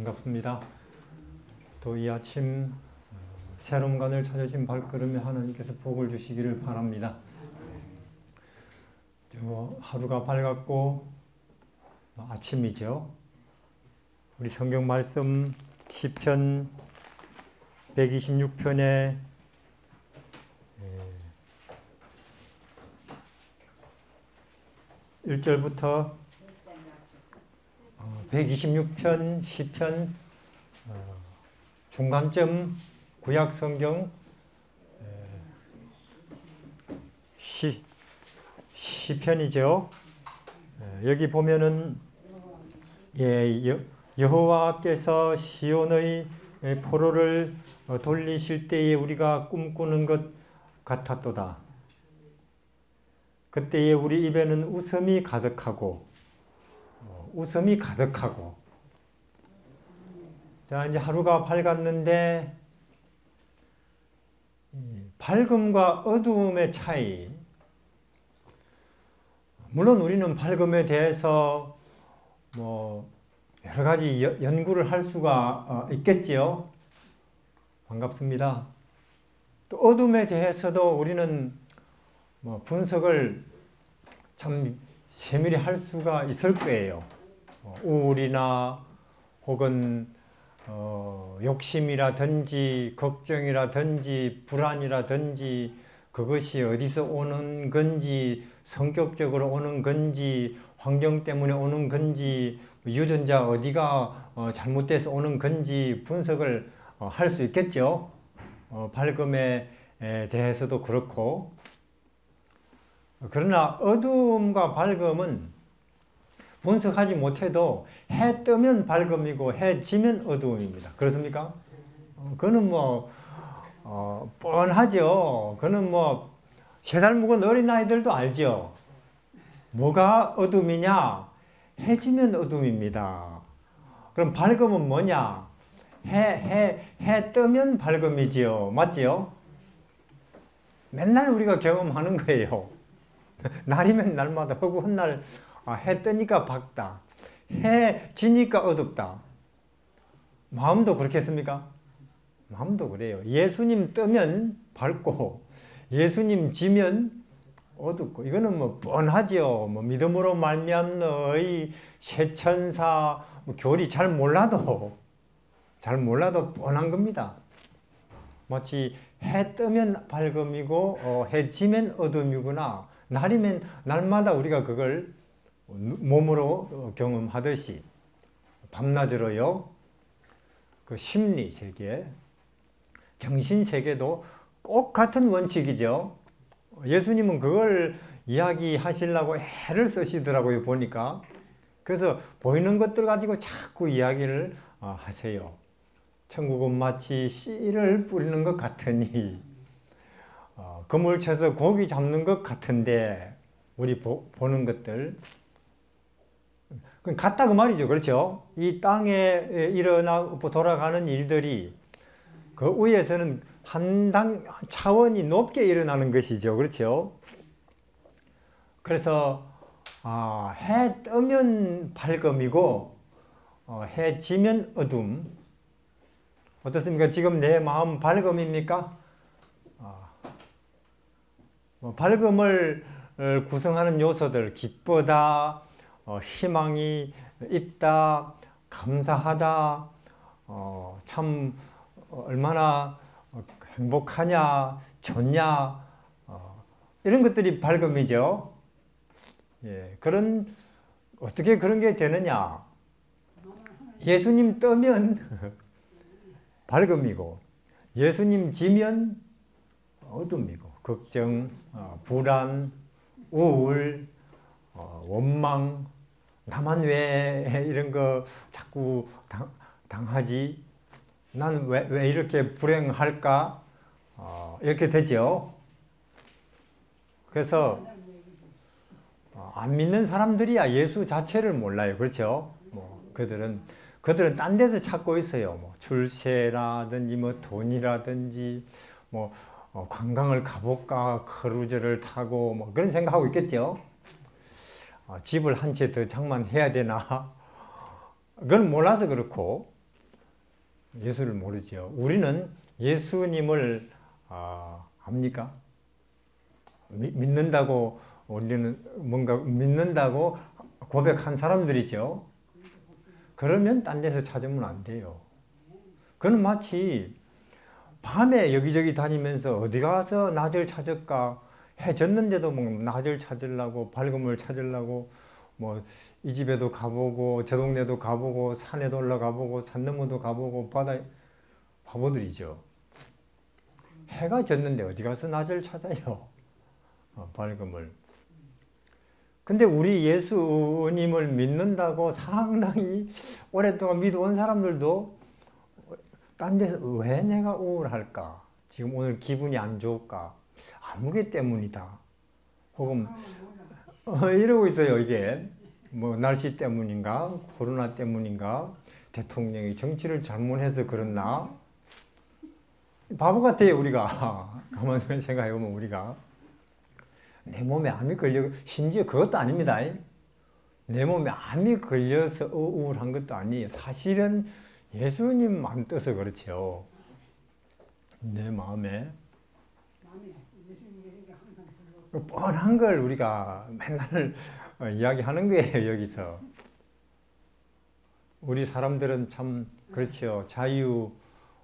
반갑습니다. 또 이 아침 새로운 간을 찾으신 발걸음에 하나님께서 복을 주시기를 바랍니다. 하루가 밝았고 아침이죠. 우리 성경 말씀 시편 126편에 1절부터 126편 시편 중간점 구약성경 시편이죠. 여기 보면은 여호와께서 시온의 포로를 돌리실 때에 우리가 꿈꾸는 것 같았도다. 그때에 우리 입에는 웃음이 가득하고 자, 이제 하루가 밝았는데 밝음과 어두움의 차이. 물론 우리는 밝음에 대해서 여러 가지 연구를 할 수가 있겠지요. 반갑습니다. 또 어둠에 대해서도 우리는 분석을 참 세밀히 할 수가 있을 거예요. 우울이나 혹은 욕심이라든지 걱정이라든지 불안이라든지 그것이 어디서 오는 건지, 성격적으로 오는 건지, 환경 때문에 오는 건지, 유전자 어디가 잘못돼서 오는 건지 분석을 할 수 있겠죠. 밝음에 대해서도 그렇고. 그러나 어두움과 밝음은 분석하지 못해도 해 뜨면 밝음이고 해 지면 어두움입니다. 그렇습니까? 그거는 뻔하죠. 그거는 3살 먹은 어린아이들도 알죠. 뭐가 어둠이냐? 해 지면 어둠입니다. 그럼 밝음은 뭐냐? 해 뜨면 밝음이지요. 맞지요? 맨날 우리가 경험하는 거예요. 날이면 날마다 허구한 날 해 뜨니까 밝다. 해 지니까 어둡다. 마음도 그렇겠습니까? 마음도 그래요. 예수님 뜨면 밝고 예수님 지면 어둡고. 이거는 뻔하죠. 믿음으로 말미암는 의 새천사 교리 잘 몰라도 뻔한 겁니다. 마치 해 뜨면 밝음이고 해 지면 어둠이구나. 날이면 날마다 우리가 그걸 몸으로 경험하듯이 밤낮으로요. 그 심리 세계, 정신 세계도 꼭 같은 원칙이죠. 예수님은 그걸 이야기하시려고 애를 쓰시더라고요, 보니까. 그래서 보이는 것들 가지고 자꾸 이야기를 하세요. 천국은 마치 씨를 뿌리는 것 같으니 그물 쳐서 고기 잡는 것 같은데 우리 보는 것들 같다 그 말이죠. 그렇죠? 이 땅에 일어나고 돌아가는 일들이 그 위에서는 한 차원이 높게 일어나는 것이죠. 그렇죠? 그래서 해 뜨면 밝음이고 해 지면 어둠. 어떻습니까? 지금 내 마음 밝음입니까? 밝음을 구성하는 요소들, 기쁘다, 희망이 있다, 감사하다, 참 얼마나 행복하냐, 좋냐, 이런 것들이 밝음이죠. 예, 어떻게 그런 게 되느냐? 예수님 뜨면 밝음이고, 예수님 지면 어둠이고, 걱정, 불안, 우울, 원망, 나만 왜 이런 거 자꾸 당하지? 난 왜 이렇게 불행할까? 이렇게 되죠. 그래서 안 믿는 사람들이야 예수 자체를 몰라요. 그렇죠? 그들은 딴 데서 찾고 있어요. 출세라든지 돈이라든지 관광을 가볼까, 크루즈를 타고 그런 생각하고 있겠죠. 집을 한 채 더 장만해야 되나? 그건 몰라서 그렇고. 예수를 모르죠. 우리는 예수님을 압니까? 믿는다고 우리는 뭔가 믿는다고 고백한 사람들이죠. 그러면 딴 데서 찾으면 안 돼요. 그는 마치 밤에 여기저기 다니면서 어디 가서 낮을 찾을까? 해 졌는데도 뭐 낮을 찾으려고 밝음을 찾으려고 뭐 이 집에도 가보고 저 동네도 가보고 산에도 올라가보고 산 너머도 가보고 바다에 바보들이죠. 해가 졌는데 어디 가서 낮을 찾아요? 밝음을. 근데 우리 예수님을 믿는다고 상당히 오랫동안 믿어온 사람들도 딴 데서 왜 내가 우울할까? 지금 오늘 기분이 안 좋을까? 아무개 때문이다. 혹은 이러고 있어요. 이게 뭐 날씨 때문인가? 코로나 때문인가? 대통령이 정치를 잘못해서 그렇나? 바보 같아요. 우리가. 가만히 생각해보면 우리가. 내 몸에 암이 걸려, 심지어 그것도 아닙니다. 내 몸에 암이 걸려서 우울한 것도 아니에요. 사실은 예수님 마음 떠서 그렇죠. 내 마음에 뻔한 걸 우리가 맨날 이야기하는 거예요. 여기서 우리 사람들은 참 그렇죠. 자유,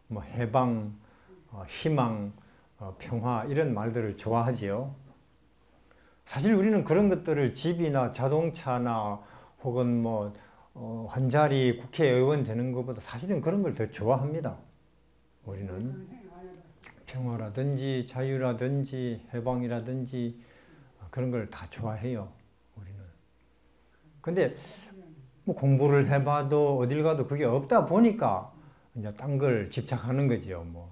뭐 해방, 희망, 평화 이런 말들을 좋아하지요. 사실 우리는 그런 것들을 집이나 자동차나 혹은 뭐 한 자리 국회의원 되는 것보다 사실은 그런 걸 더 좋아합니다. 우리는 평화라든지 자유라든지 해방이라든지 그런 걸 다 좋아해요. 우리는. 근데 뭐 공부를 해봐도 어딜 가도 그게 없다 보니까 이제 딴 걸 집착하는 거죠. 뭐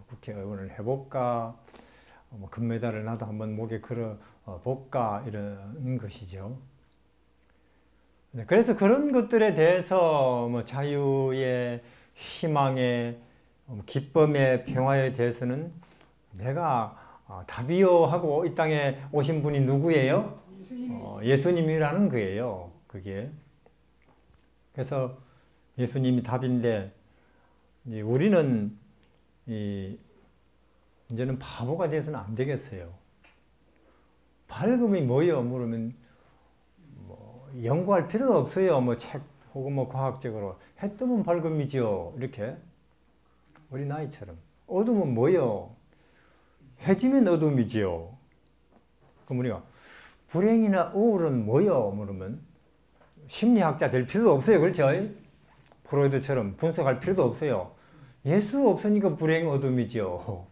국회의원을 해볼까, 뭐 금메달을 나도 한번 목에 걸어 볼까 이런 것이죠. 그래서 그런 것들에 대해서 뭐 자유의 희망의 기쁨의 평화에 대해서는 내가 답이요 하고 이 땅에 오신 분이 누구예요? 예수님이라는 거예요. 그게. 그래서 예수님이 답인데 이제 우리는 이제는 바보가 돼서는 안 되겠어요. 밝음이 뭐예요? 물으면 뭐 연구할 필요도 없어요. 뭐 책 혹은 뭐 과학적으로 해 뜨면 밝음이죠. 이렇게 우리 나이처럼. 어둠은 뭐예요? 해지면 어둠이지요. 그럼 우리가 불행이나 우울은 뭐예요? 물으면 심리학자 될 필요도 없어요. 그렇죠? 프로이드처럼 분석할 필요도 없어요. 예수 없으니까 불행 어둠이지요.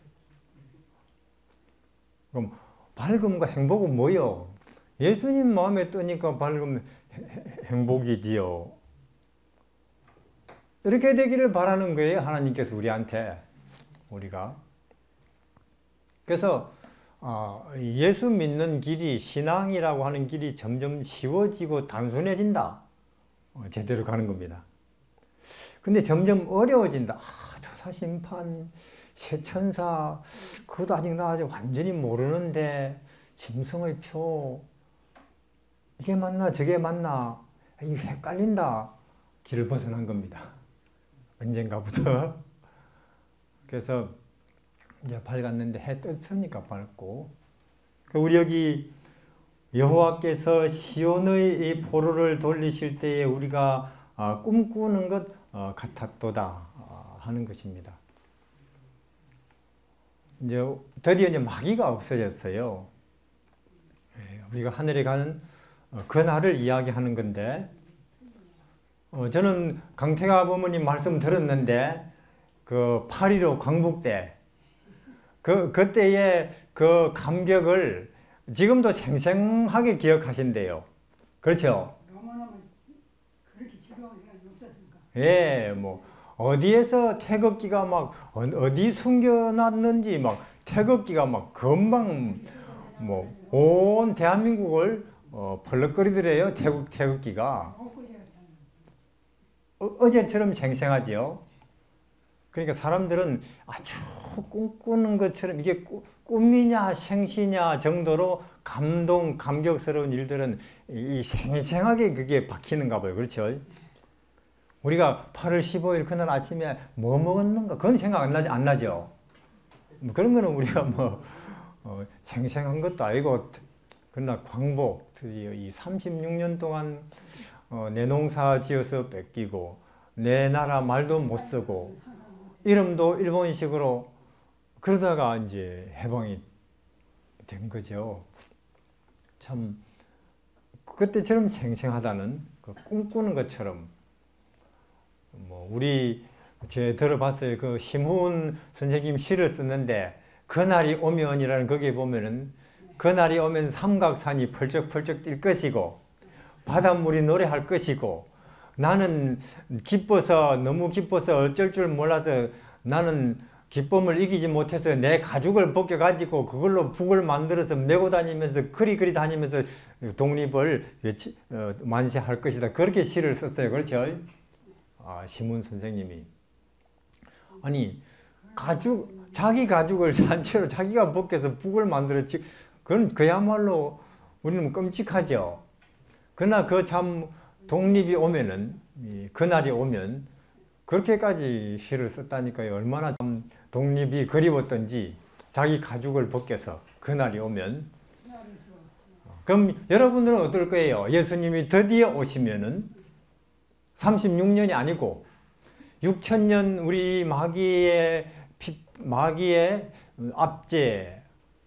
그럼 밝음과 행복은 뭐예요? 예수님 마음에 뜨니까 밝음 행복이지요. 이렇게 되기를 바라는 거예요. 하나님께서 우리한테. 우리가. 그래서 예수 믿는 길이, 신앙이라고 하는 길이 점점 쉬워지고 단순해진다. 제대로 가는 겁니다. 근데 점점 어려워진다. 조사심판, 세천사, 그것도 아직 나 아직 완전히 모르는데 짐승의 표, 이게 맞나 저게 맞나, 이게 헷갈린다. 길을 벗어난 겁니다. 언젠가부터. 그래서 이제 밝았는데 해 떴으니까 밝고. 우리 여기 여호와께서 시온의 이 포로를 돌리실 때에 우리가 꿈꾸는 것 같았도다 하는 것입니다. 이제 드디어 이제 마귀가 없어졌어요. 우리가 하늘에 가는 그 날을 이야기하는 건데, 저는 강태가 부모님 말씀 들었는데 그 8.15 광복 때 그때의 그 감격을 지금도 생생하게 기억하신대요. 그렇죠? 예, 뭐 어디에서 태극기가 막 어디 숨겨놨는지 막 태극기가 막 금방 뭐 온 대한민국을 펄럭거리더래요. 태극기가 어제처럼 생생하지요. 그러니까 사람들은 아주 꿈꾸는 것처럼 이게 꿈이냐 생시냐 정도로 감격스러운 일들은 이 생생하게 그게 박히는가 봐요. 그렇죠? 우리가 8월 15일 그날 아침에 뭐 먹었는가 그건 생각 안 나죠. 그런 거는 우리가 뭐 생생한 것도 아니고, 그러나 광복, 드디어 이 36년 동안 내 농사 지어서 뺏기고 내 나라 말도 못 쓰고 이름도 일본식으로 그러다가 이제 해방이 된 거죠. 참 그때처럼 생생하다는, 그 꿈꾸는 것처럼, 뭐 우리 제 들어봤어요. 그 심훈 선생님 시를 썼는데 그날이 오면이라는, 거기에 보면은 그날이 오면 삼각산이 펄쩍펄쩍 뛸 것이고 바닷물이 노래할 것이고, 나는 기뻐서, 너무 기뻐서 어쩔 줄 몰라서 나는 기쁨을 이기지 못해서 내 가죽을 벗겨가지고 그걸로 북을 만들어서 메고 다니면서 그리 다니면서 독립을 만세할 것이다. 그렇게 시를 썼어요. 그렇죠? 심훈 선생님이. 아니, 자기 가죽을 산채로 자기가 벗겨서 북을 만들었지. 그건 그야말로 우리는 끔찍하죠. 그러나 그 참 독립이 오면은, 그날이 오면 그렇게까지 시를 썼다니까요. 얼마나 참 독립이 그리웠던지, 자기 가죽을 벗겨서 그날이 오면. 그럼 여러분들은 어떨 거예요? 예수님이 드디어 오시면은 36년이 아니고 6천년 우리 마귀의 압제,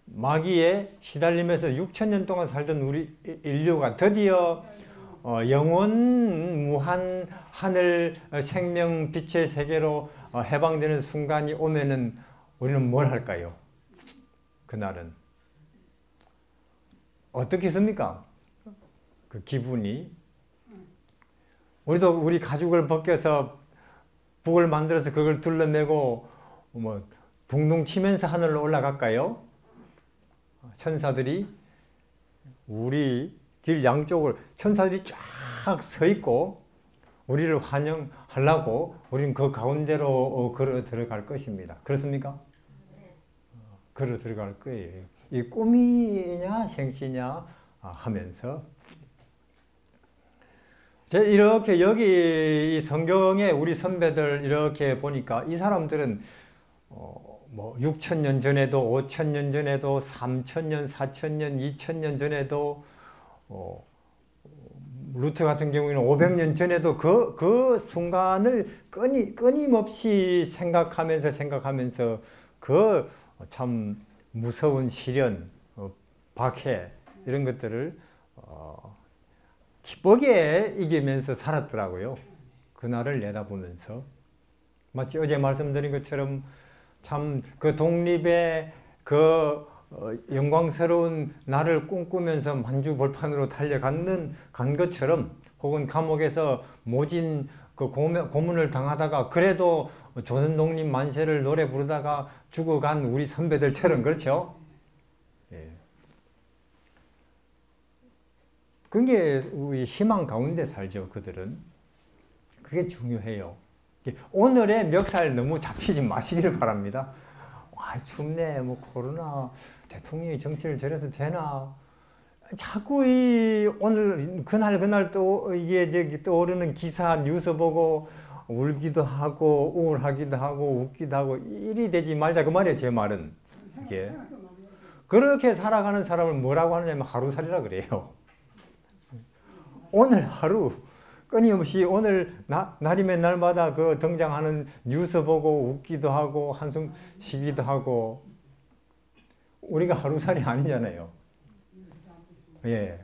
마귀에 시달리면서 6천년 동안 살던 우리 인류가 드디어 영원 무한 하늘 생명 빛의 세계로 해방되는 순간이 오면은 우리는 뭘 할까요? 그날은 어떻겠습니까? 그 기분이. 우리도 우리 가죽을 벗겨서 북을 만들어서 그걸 둘러매고 뭐 둥둥 치면서 하늘로 올라갈까요? 천사들이 우리 길 양쪽을, 천사들이 쫙 서 있고 우리를 환영하려고 우리는 그 가운데로 걸어 들어갈 것입니다. 그렇습니까? 걸어 들어갈 거예요. 이 꿈이냐 생시냐 하면서, 이렇게 여기 이 성경에 우리 선배들 이렇게 보니까 이 사람들은 뭐 6천년 전에도 5천년 전에도 3천년 4천년 2천년 전에도 루트 같은 경우에는 500년 전에도 그 순간을 끊임없이 생각하면서 그 참 무서운 시련, 박해 이런 것들을 기쁘게 이기면서 살았더라고요. 그날을 내다보면서. 마치 어제 말씀드린 것처럼 참 그 독립의 그 영광스러운 날을 꿈꾸면서 만주벌판으로 달려간 것처럼, 혹은 감옥에서 모진 그 고문을 당하다가 그래도 조선 독립 만세를 노래 부르다가 죽어간 우리 선배들처럼, 그렇죠? 예. 그게 우리 희망 가운데 살죠, 그들은. 그게 중요해요. 오늘의 멱살 너무 잡히지 마시기를 바랍니다. 와, 춥네, 뭐 코로나, 대통령이 정치를 저래서 되나. 자꾸 오늘 그날 또 이게 떠오르는 기사, 뉴스 보고 울기도 하고 우울하기도 하고 웃기도 하고 일이 되지 말자, 그 말이에요. 제 말은. 이게 그렇게 살아가는 사람을 뭐라고 하느냐면 하루살이라 그래요. 오늘 하루 끊임없이 오늘 날이면 날마다 그 등장하는 뉴스 보고 웃기도 하고 한숨 쉬기도 하고, 우리가 하루살이 아니잖아요. 예.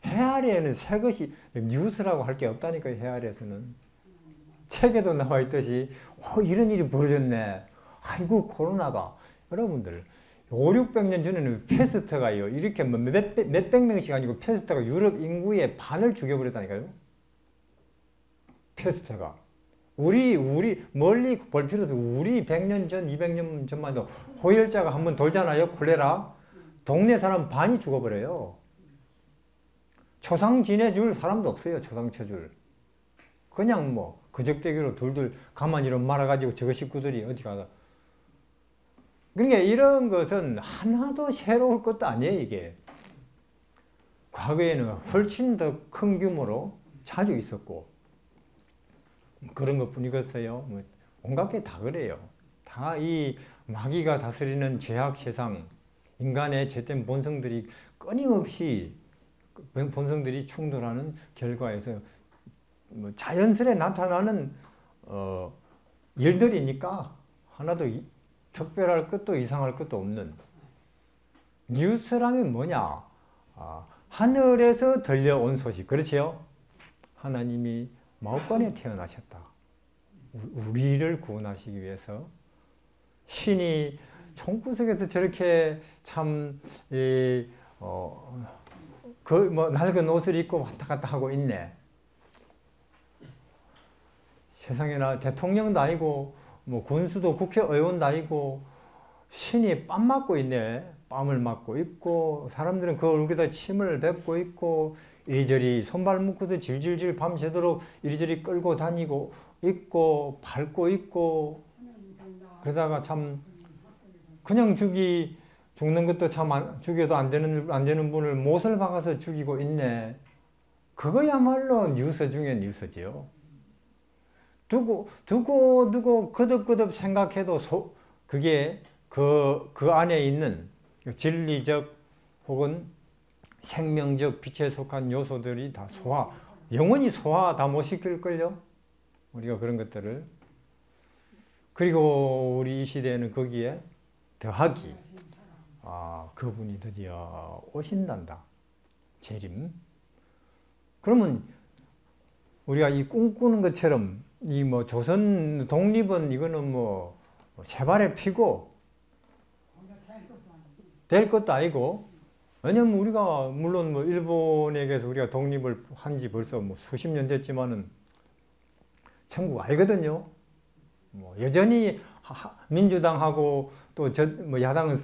해아리에는 새 것이, 뉴스라고 할 게 없다니까요. 해아리에서는 책에도 나와 있듯이 이런 일이 벌어졌네. 아이고 코로나가. 여러분들 5, 600년 전에는 패스트가요, 이렇게 몇백 명씩 아니고 패스트가 유럽 인구의 반을 죽여버렸다니까요. 패스트가. 우리 멀리 볼 필요도 없고, 우리 100년 전, 200년 전만 해도 호열자가 한번 돌잖아요. 콜레라. 동네 사람 반이 죽어버려요. 초상 지내줄 사람도 없어요. 초상 쳐줄. 그냥 뭐 그적대기로 둘둘 가만히 말아가지고 저 식구들이 어디 가다. 그러니까 이런 것은 하나도 새로울 것도 아니에요. 이게 과거에는 훨씬 더 큰 규모로 자주 있었고, 그런 것뿐이겠어요. 뭐 온갖 게 다 그래요. 다 이 마귀가 다스리는 죄악 세상, 인간의 죄된 본성들이 끊임없이 본성들이 충돌하는 결과에서 뭐 자연스레 나타나는 일들이니까 하나도 특별할 것도 이상할 것도 없는. 뉴스라면 뭐냐? 하늘에서 들려온 소식. 그렇지요? 하나님이 마옥간에 태어나셨다. 우리를 구원하시기 위해서 신이 총구석에서 저렇게 참 낡은 옷을 입고 왔다 갔다 하고 있네. 세상에나 대통령도 아니고 뭐 군수도 국회의원도 아니고 신이 뺨 맞고 있네. 뺨을 맞고 있고 사람들은 그 얼굴에다 침을 뱉고 있고 이리저리 손발 묶어서 질질질 밤새도록 이리저리 끌고 다니고 있고 밟고 있고 그러다가 참 그냥 죽는 것도 참 죽여도 안 되는 분을 못을 박아서 죽이고 있네. 그거야말로 뉴스 중에 뉴스지요. 두고 거듭거듭 생각해도 그게 그 안에 있는 진리적 혹은 생명적 빛에 속한 요소들이 다 영원히 소화 다 못 시킬걸요? 우리가 그런 것들을. 그리고 우리 이 시대에는 거기에 더하기. 그분이 드디어 오신단다. 재림. 그러면 우리가 이 꿈꾸는 것처럼 이 뭐 조선 독립은 이거는 뭐 세발의 피고 될 것도 아니고, 왜냐면 우리가 물론 뭐 일본에게서 우리가 독립을 한 지 벌써 뭐 수십 년 됐지만은 천국 아니거든요. 뭐 여전히 민주당하고 또 뭐 야당은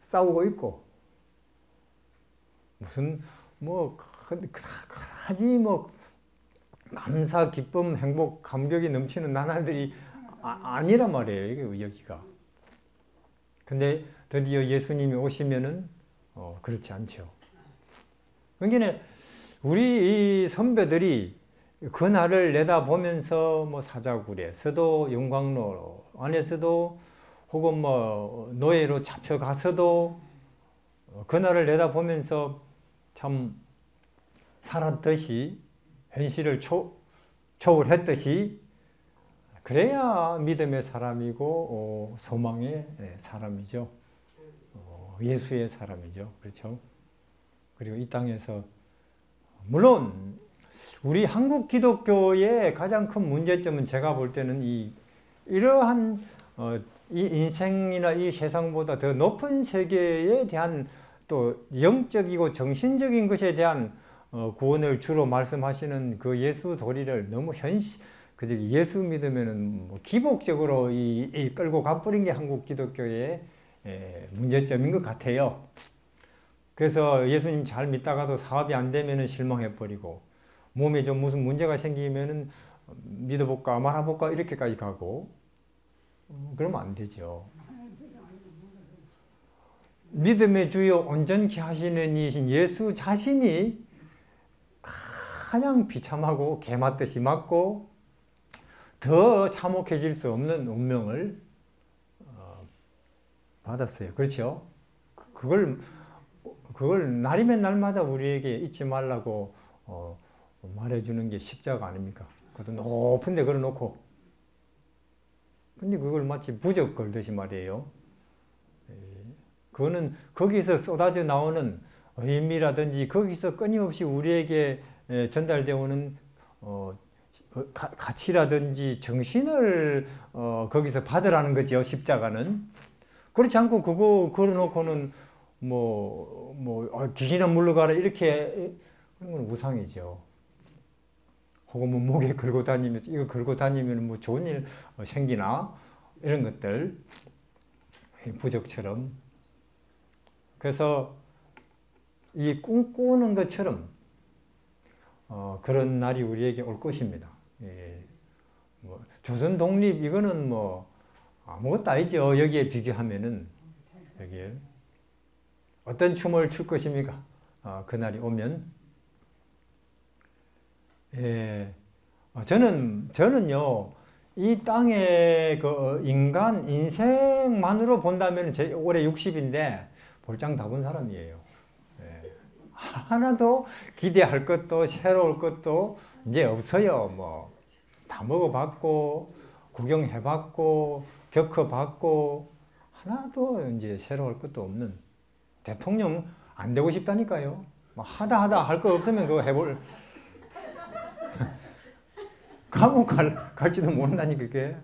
싸우고 있고 무슨 뭐 그다지 뭐 감사, 기쁨, 행복, 감격이 넘치는 나날들이 아니란 말이에요. 여기가. 근데 드디어 예수님이 오시면은 그렇지 않죠. 그러니까 우리 이 선배들이 그 날을 내다보면서 뭐 사자굴에서도 용광로 안에서도 혹은 뭐 노예로 잡혀가서도 그 날을 내다보면서 참 살았듯이 현실을 초월했듯이 그래야 믿음의 사람이고 소망의 사람이죠. 예수의 사람이죠. 그렇죠? 그리고 이 땅에서 물론 우리 한국 기독교의 가장 큰 문제점은 제가 볼 때는 이러한 이 인생이나 이 세상보다 더 높은 세계에 대한 또 영적이고 정신적인 것에 대한 구원을 주로 말씀하시는 그 예수 도리를 너무 예수 믿으면은 뭐 기복적으로 끌고 가버린 게 한국 기독교의 문제점인 것 같아요. 그래서 예수님 잘 믿다가도 사업이 안 되면은 실망해버리고 몸에 좀 무슨 문제가 생기면은 믿어볼까 말아볼까 이렇게까지 가고 그러면 안 되죠. 믿음의 주요 온전케 하시는 이신 예수 자신이 가장 비참하고 개 맞듯이 맞고 더 참혹해질 수 없는 운명을 받았어요. 그렇죠? 그걸 날이면 날마다 우리에게 잊지 말라고 말해주는 게 십자가 아닙니까? 그것도 높은 데 걸어놓고. 근데 그걸 마치 부적 걸듯이 말이에요. 그거는 거기서 쏟아져 나오는 의미라든지 거기서 끊임없이 우리에게 전달되어 오는 가치라든지 정신을 거기서 받으라는 거죠. 십자가는. 그렇지 않고 그거 걸어놓고는 귀신아 물러가라 이렇게 그런 건 우상이죠. 혹은 뭐 목에 걸고 다니면서 이거 걸고 다니면 뭐 좋은 일 생기나 이런 것들 부적처럼. 그래서 이 꿈꾸는 것처럼 그런 날이 우리에게 올 것입니다. 조선 독립 이거는 뭐 아무것도 아니죠. 여기에 비교하면은. 여기에 어떤 춤을 출 것입니까? 그날이 오면. 저는요, 이 땅의 그 인간 인생만으로 본다면 올해 60인데 볼장 다 본 사람이에요. 예. 하나도 기대할 것도 새로울 것도 이제 없어요. 뭐 다 먹어봤고 구경해봤고 겪어봤고 하나도 이제 새로울 것도 없는 대통령 안 되고 싶다니까요. 뭐 하다 할 거 없으면 그거 해볼 감옥 갈지도 모른다니 그게.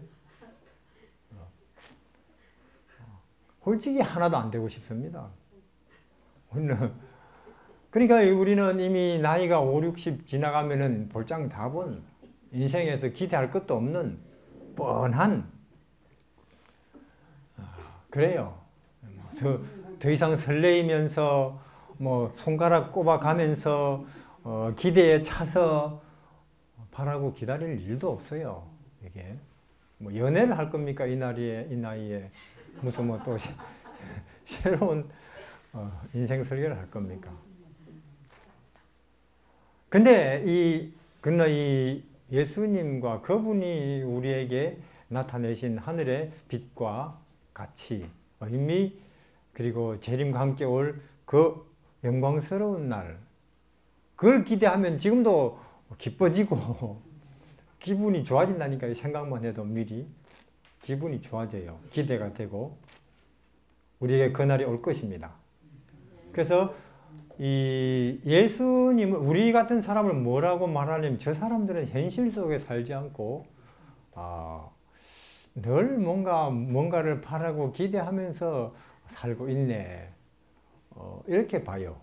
솔직히 하나도 안 되고 싶습니다. 그러니까 우리는 이미 나이가 5, 60 지나가면은 볼장 다 본 인생에서 기대할 것도 없는 뻔한 그래요. 더 이상 설레이면서 뭐 손가락 꼽아가면서 기대에 차서 바라고 기다릴 일도 없어요. 이게 뭐 연애를 할 겁니까 이 나이에 무슨 뭐 또 새로운 인생 설계를 할 겁니까? 근데 이 예수님과 그분이 우리에게 나타내신 하늘의 빛과 가치, 의미, 그리고 재림과 함께 올 그 영광스러운 날, 그걸 기대하면 지금도 기뻐지고 기분이 좋아진다니까요. 생각만 해도 미리 기분이 좋아져요. 기대가 되고 우리에게 그날이 올 것입니다. 그래서 이 예수님을 우리 같은 사람을 뭐라고 말하냐면 저 사람들은 현실 속에 살지 않고 늘 뭔가를 바라고 기대하면서 살고 있네. 이렇게 봐요.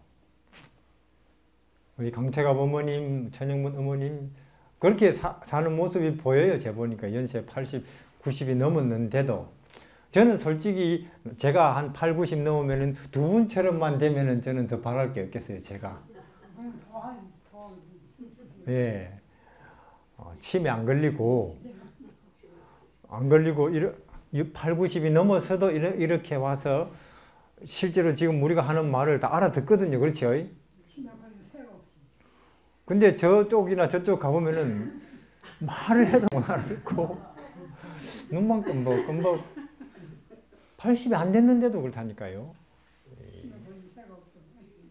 우리 강태갑 어머님, 천영문 어머님 그렇게 사는 모습이 보여요. 제 보니까 연세 80, 90이 넘었는데도 저는 솔직히 제가 한 8, 90 넘으면은 두 분처럼만 되면은 저는 더 바랄 게 없겠어요. 제가. 예. 치매 안 걸리고 8, 90이 넘어서도 이렇게 와서 실제로 지금 우리가 하는 말을 다 알아듣거든요. 그렇죠? 근데 저쪽이나 저쪽 가보면은 말을 해도 못 알아듣고 눈만 끔벅끔벅 80이 안 됐는데도 그렇다니까요.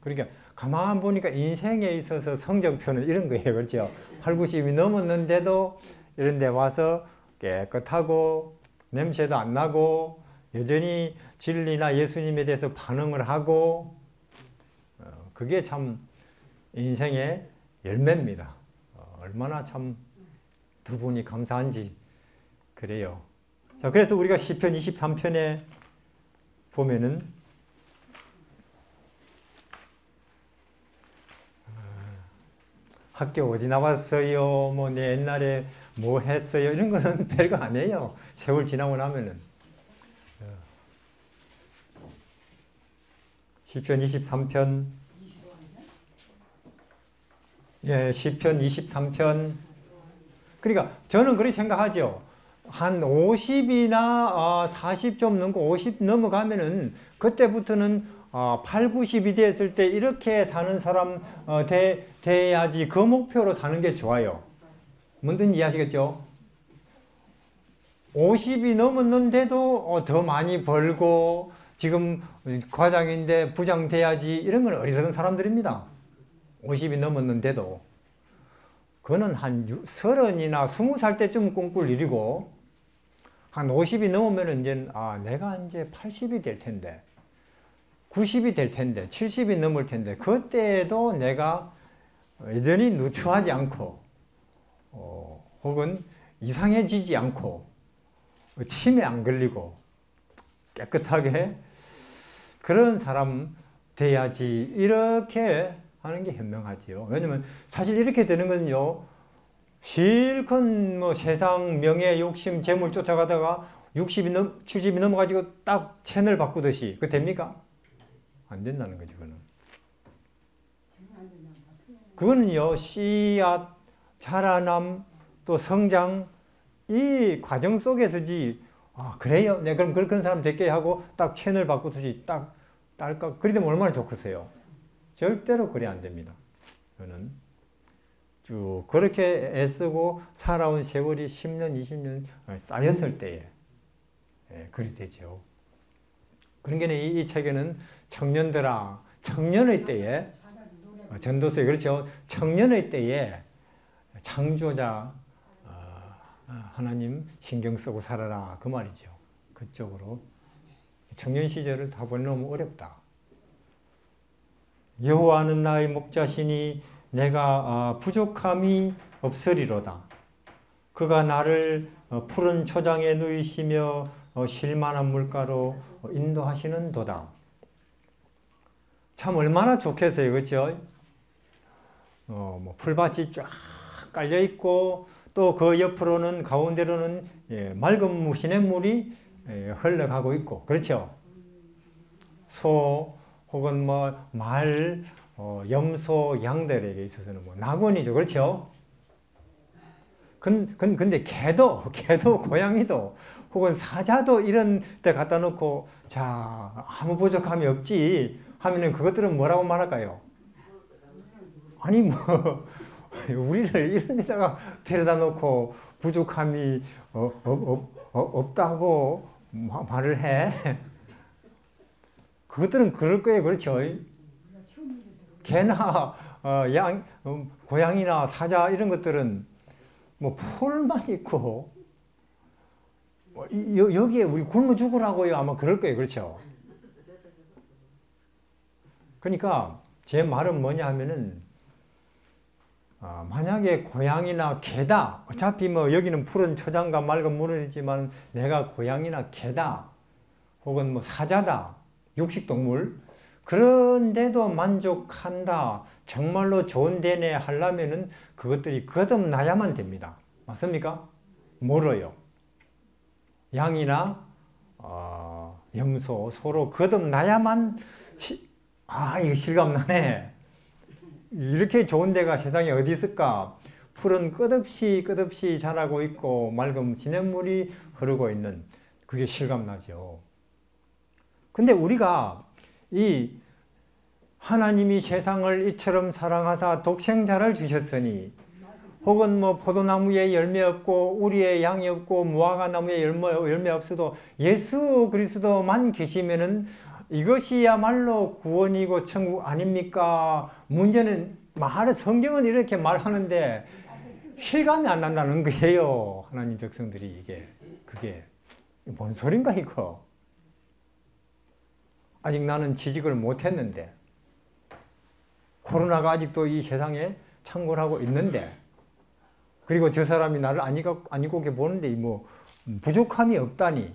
그러니까 가만 보니까 인생에 있어서 성적표는 이런 거예요. 그렇죠? 8, 90이 넘었는데도 이런 데 와서 깨끗하고 냄새도 안 나고 여전히 진리나 예수님에 대해서 반응을 하고 그게 참 인생의 열매입니다. 얼마나 참 두 분이 감사한지 그래요. 자, 그래서 우리가 시편 23편에 보면은 학교 어디 나왔어요? 뭐 내 옛날에 뭐 했어요? 이런 거는 별거 아니에요. 세월 지나고 나면은. 시편 23편. 예, 시편 23편. 그러니까 저는 그렇게 생각하죠. 한 50이나 40 좀 넘고 50 넘어가면은 그때부터는 8, 90이 됐을 때 이렇게 사는 사람 돼야지 그 목표로 사는 게 좋아요. 뭔든 이해하시겠죠? 50이 넘었는데도 더 많이 벌고 지금 과장인데 부장 돼야지 이런 건 어리석은 사람들입니다. 50이 넘었는데도 그거는 한 30이나 20살 때쯤 꿈꿀 일이고 한 50이 넘으면 이제 내가 이제 80이 될 텐데 90이 될 텐데 70이 넘을 텐데 그때도 내가 여전히 누추하지 않고 혹은 이상해지지 않고 치매 안 걸리고 깨끗하게 그런 사람 돼야지 이렇게 하는 게 현명하지요. 왜냐면 사실 이렇게 되는 건요. 실컷 뭐 세상 명예 욕심 재물 쫓아가다가 70이 넘어가지고 딱 채널 바꾸듯이 그거 됩니까? 안 된다는 거지 그거는. 그거는요. 씨앗, 자라남, 또 성장 이 과정 속에서지 그래요? 네 그럼 그런 사람 될게 하고 딱 채널 바꾸듯이 딱 딸깍 그리 되면 얼마나 좋겠어요. 절대로 그래 안 됩니다. 저는 쭉 그렇게 애쓰고 살아온 세월이 10년, 20년 쌓였을 때에 그리 되죠. 그러니까 이 책에는 청년들아, 청년의 때에 전도서에 그렇죠. 청년의 때에 창조자 하나님 신경 쓰고 살아라 그 말이죠. 그쪽으로 청년 시절을 다 보내면 어렵다. 여호와는 나의 목자시니 내가 부족함이 없으리로다. 그가 나를 푸른 초장에 누이시며 쉴만한 물가로 인도하시는 도다. 참 얼마나 좋겠어요, 그렇죠? 뭐 풀밭이 쫙 깔려 있고 또 그 옆으로는 가운데로는 맑은 시냇물이 흘러가고 있고, 그렇죠? 소 혹은 뭐 말, 염소, 양들에게 있어서는 뭐 낙원이죠, 그렇죠? 근데 개도 고양이도 혹은 사자도 이런 데 갖다 놓고 자 아무 부족함이 없지 하면은 그것들은 뭐라고 말할까요? 아니 뭐 우리를 이런 데다가 데려다 놓고 부족함이 없다고 말을 해. 그것들은 그럴 거예요, 그렇죠? 개나 고양이나 사자 이런 것들은 뭐 풀만 있고 여기에 우리 굶어 죽으라고요 아마 그럴 거예요, 그렇죠? 그러니까 제 말은 뭐냐 하면은 만약에 고양이나 개다, 어차피 뭐 여기는 푸른 초장과 맑은 물이지만 내가 고양이나 개다 혹은 뭐 사자다, 육식동물, 그런데도 만족한다, 정말로 좋은 데네 하려면은 그것들이 거듭나야만 됩니다. 맞습니까? 뭐로요? 양이나 염소, 소로 거듭나야만 이거 실감나네. 이렇게 좋은 데가 세상에 어디 있을까? 풀은 끝없이 자라고 있고 맑은 시냇물이 흐르고 있는, 그게 실감나죠. 근데 우리가 이 하나님이 세상을 이처럼 사랑하사 독생자를 주셨으니, 혹은 뭐 포도나무에 열매 없고 우리의 양이 없고 무화과나무에 열매 없어도 예수 그리스도만 계시면은 이것이야말로 구원이고 천국 아닙니까? 문제는 성경은 이렇게 말하는데 실감이 안 난다는 거예요. 하나님 백성들이 그게 뭔 소린가 이거. 아직 나는 취직을 못했는데, 코로나가 아직도 이 세상에 창궐하고 있는데, 그리고 저 사람이 나를 아니고게 보는데 뭐 부족함이 없다니,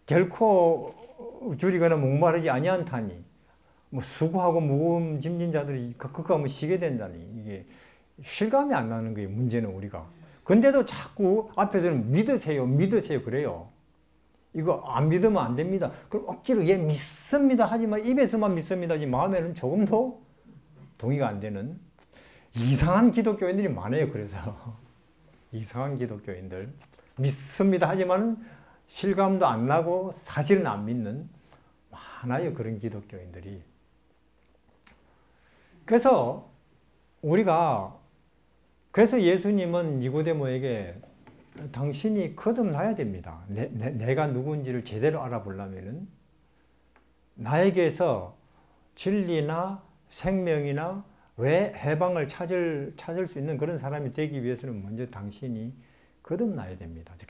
결코 줄이거나 목마르지 아니한다니, 뭐 수고하고 무거운 짐진 자들이 극하면 쉬게 된다니, 이게 실감이 안 나는 거예요. 문제는 우리가. 근데도 자꾸 앞에서는 믿으세요 그래요. 이거 안 믿으면 안 됩니다. 그럼 억지로 믿습니다 하지만 입에서만 믿습니다 하지 마음에는 조금도 동의가 안 되는 이상한 기독교인들이 많아요. 그래서 이상한 기독교인들, 믿습니다 하지만 실감도 안 나고 사실은 안 믿는 많아요. 그런 기독교인들이. 그래서 그래서 예수님은 니고데모에게 당신이 거듭나야 됩니다. 내가 누군지를 제대로 알아보려면은 나에게서 진리나 생명이나 왜 해방을 찾을 수 있는 그런 사람이 되기 위해서는 먼저 당신이 거듭나야 됩니다. 즉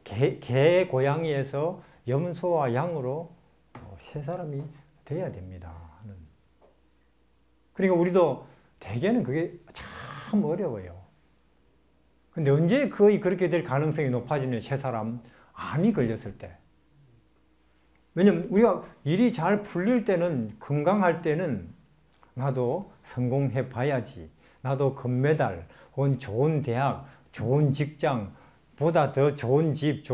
개, 고양이에서 염소와 양으로 새 사람이 돼야 됩니다. 그러니까 우리도 대개는 그게 참 어려워요. 근데 언제 거의 그렇게 될 가능성이 높아지는 새 사람, 암이 걸렸을 때. 왜냐면 우리가 일이 잘 풀릴 때는, 건강할 때는 나도 성공해 봐야지, 나도 금메달 혹은 좋은 대학, 좋은 직장, 보다 더 좋은 집,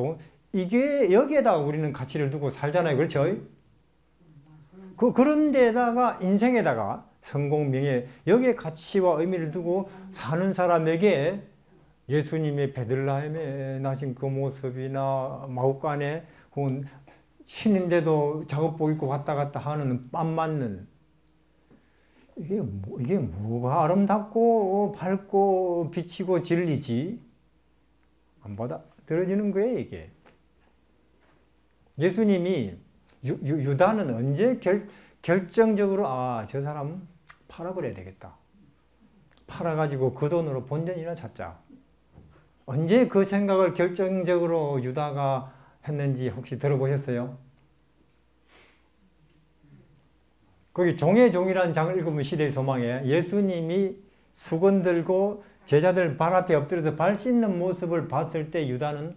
이게 여기에다가 우리는 가치를 두고 살잖아요. 그렇죠? 그런 데다가 인생에다가 성공, 명예, 여기에 가치와 의미를 두고 사는 사람에게 예수님의 베들레헴에 나신 그 모습이나 마구간에 혹은 신인데도 작업복 입고 왔다 갔다 하는 빰 맞는 이게 뭐가 아름답고 밝고 비치고 진리지? 안 받아들여지는 거예요, 이게. 예수님이 유다는 언제 결정적으로 저 사람 팔아버려야 되겠다. 팔아가지고 그 돈으로 본전이나 찾자. 언제 그 생각을 결정적으로 유다가 했는지 혹시 들어보셨어요? 거기 종의 종이라는 장을 읽으면 시대의 소망에 예수님이 수건 들고 제자들 발 앞에 엎드려서 발 씻는 모습을 봤을 때 유다는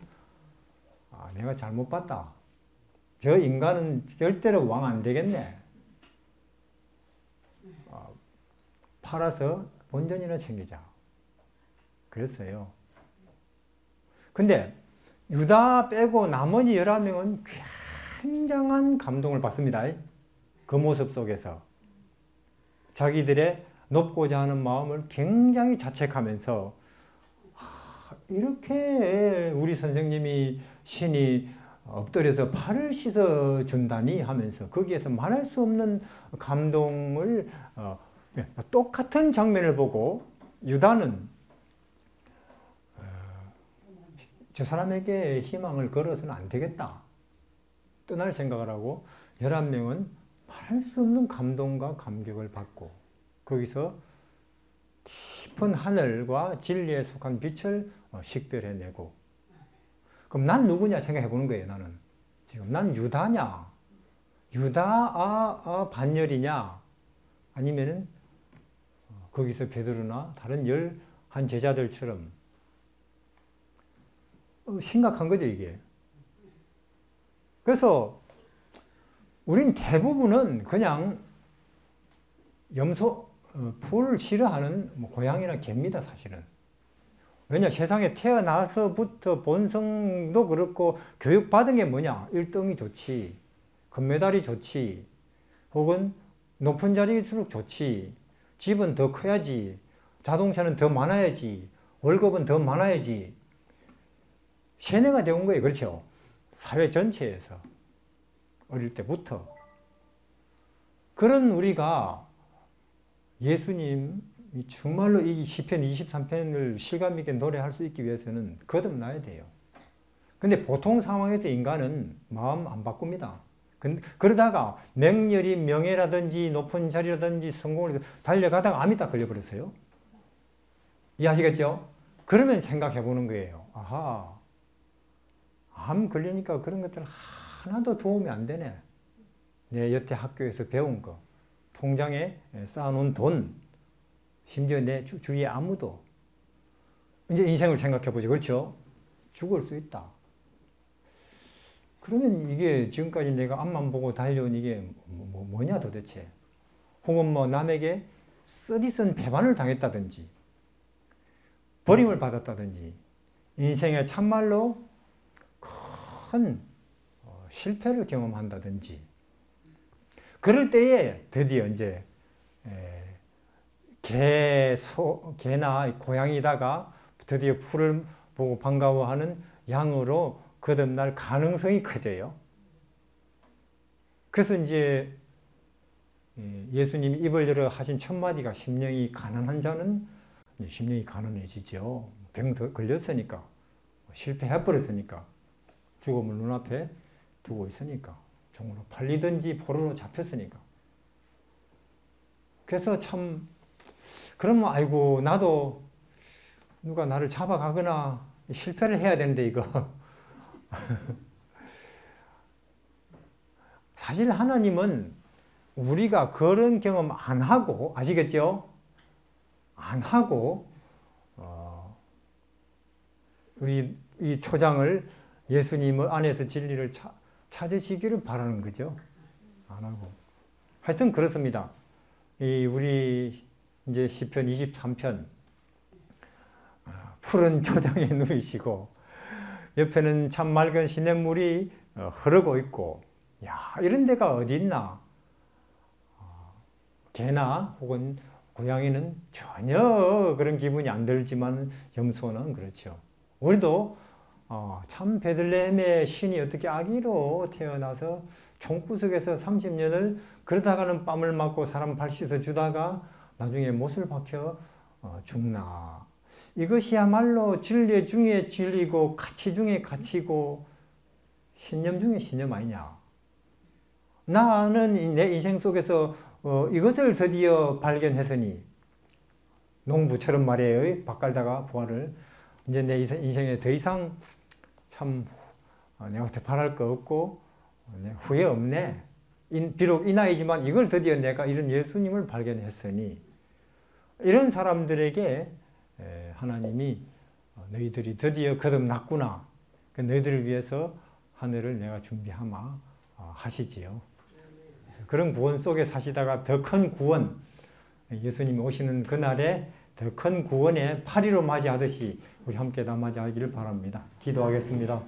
내가 잘못 봤다. 저 인간은 절대로 왕 안 되겠네. 팔아서 본전이나 챙기자. 그랬어요. 근데 유다 빼고 나머지 11명은 굉장한 감동을 받습니다. 그 모습 속에서 자기들의 높고자 하는 마음을 굉장히 자책하면서 이렇게 우리 선생님이 신이 엎드려서 팔을 씻어 준다니 하면서 거기에서 말할 수 없는 감동을 똑같은 장면을 보고 유다는 저 사람에게 희망을 걸어서는 안 되겠다. 떠날 생각을 하고 11명은 말할 수 없는 감동과 감격을 받고 거기서 깊은 하늘과 진리에 속한 빛을 식별해내고 그럼 난 누구냐 생각해 보는 거예요. 나는 지금 난 유다냐 유다 반열이냐 아니면은 거기서 베드로나 다른 11 제자들처럼 심각한 거죠 이게. 그래서 우린 대부분은 그냥 풀을 싫어하는 고양이나 개입니다, 사실은. 왜냐, 세상에 태어나서부터 본성도 그렇고 교육받은 게 뭐냐? 1등이 좋지, 금메달이 좋지, 혹은 높은 자리일수록 좋지, 집은 더 커야지, 자동차는 더 많아야지, 월급은 더 많아야지. 세뇌가 되온 거예요, 그렇죠? 사회 전체에서. 어릴 때부터. 그런 우리가 예수님이 정말로 이 시편 23편을 실감 있게 노래할 수 있기 위해서는 거듭나야 돼요. 근데 보통 상황에서 인간은 마음 안 바꿉니다. 그러다가 맹렬히 명예라든지 높은 자리라든지 성공을 달려가다가 암이 딱 걸려버렸어요. 이해하시겠죠? 그러면 생각해 보는 거예요. 아하, 암 걸리니까 그런 것들 하나도 도움이 안 되네. 내 여태 학교에서 배운 거, 통장에 쌓아놓은 돈, 심지어 내 주위에 아무도. 이제 인생을 생각해 보죠. 그렇죠? 죽을 수 있다. 그러면 이게 지금까지 내가 앞만 보고 달려온 이게 뭐냐 도대체. 혹은 남에게 쓰디쓴 배반을 당했다든지 버림을 받았다든지 인생에 참말로 큰 실패를 경험한다든지 그럴 때에 드디어 이제 개나 고양이다가 드디어 풀을 보고 반가워하는 양으로 거듭날 가능성이 커져요. 그래서 이제 예수님이 입을 열어 하신 첫 마디가 심령이 가난한 자는 심령이 가난해지죠. 병 걸렸으니까 실패해버렸으니까 죽음을 눈앞에 두고 있으니까 종으로 팔리든지 포로로 잡혔으니까. 그래서 참 그러면 아이고 나도 누가 나를 잡아가거나 실패를 해야 되는데 이거 사실 하나님은 우리가 그런 경험 안 하고 아시겠죠? 안 하고 우리 이 초장을 예수님 안에서 진리를 찾으시기를 바라는 거죠. 안 하고. 하여튼 그렇습니다. 우리 이제 시편 23편 푸른 초장에 누이시고 옆에는 참 맑은 시냇물이 흐르고 있고 야 이런 데가 어디 있나. 개나 혹은 고양이는 전혀 그런 기분이 안 들지만 염소는 그렇죠. 우리도 참 베들레헴의 신이 어떻게 아기로 태어나서 총구석에서 30년을 그러다가는 뺨을 맞고 사람 발 씻어 주다가 나중에 못을 박혀 죽나. 이것이야말로 진리 중에 진리고 가치 중에 가치고 신념 중에 신념 아니냐. 나는 내 인생 속에서 이것을 드디어 발견했으니 농부처럼 말이에요. 밥 갈다가 부활을 이제 내 인생에 더 이상 참 내가 바랄 거 없고 후회 없네. 비록 이 나이지만 이걸 드디어 내가 이런 예수님을 발견했으니 이런 사람들에게 하나님이 너희들이 드디어 거듭났구나. 너희들을 위해서 하늘을 내가 준비하마 하시지요. 그런 구원 속에 사시다가 더 큰 구원, 예수님이 오시는 그날에 더 큰 구원의 파리로 맞이하듯이 우리 함께 다 맞이하기를 바랍니다. 기도하겠습니다.